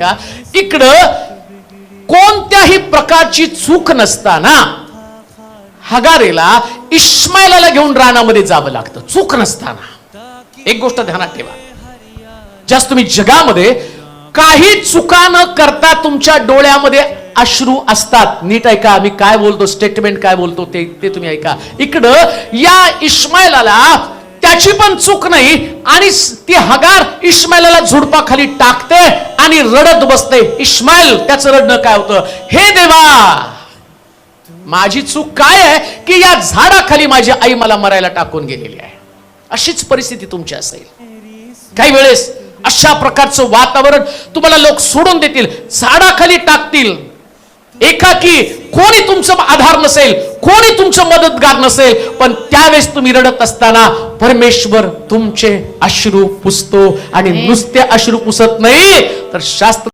इकडं कोणत्याही प्रकारची चूक नसताना हगारेला इस्माईलाला घेऊन रानामध्ये जावं लागतं, चूक नसताना. एक गोष्ट ध्यानात ठेवा, जास्त तुम्ही जगामध्ये काही चुका न करता तुमच्या डोळ्यामध्ये अश्रू असतात. नीट ऐका, मी काय बोलतो, स्टेटमेंट काय बोलतो ते तुम्ही ऐका. इकडं या इस्माईलाला त्याची पण चूक नाही आणि ती हगार इस्माईलाला झुडपाखाली टाकते आणि रडत बसते. इस्माईल त्याचं रडणं काय होतं, हे देवा माझी चूक काय आहे की या झाडाखाली माझी आई मला मरायला टाकून गेलेली आहे. अशीच परिस्थिती तुमची असेल. काही वेळेस अशा प्रकारचं वातावरण तुम्हाला लोक सोडून देतील, झाडाखाली टाकतील, एकाकी, कोणी तुमचा आधार नसेल, कोणी तुमचं मदतगार नसेल. पण त्यावेळेस तुम्ही रडत असताना परमेश्वर तुमचे अश्रू पुसतो आणि नुसते अश्रू पुसत नाही तर शास्त्र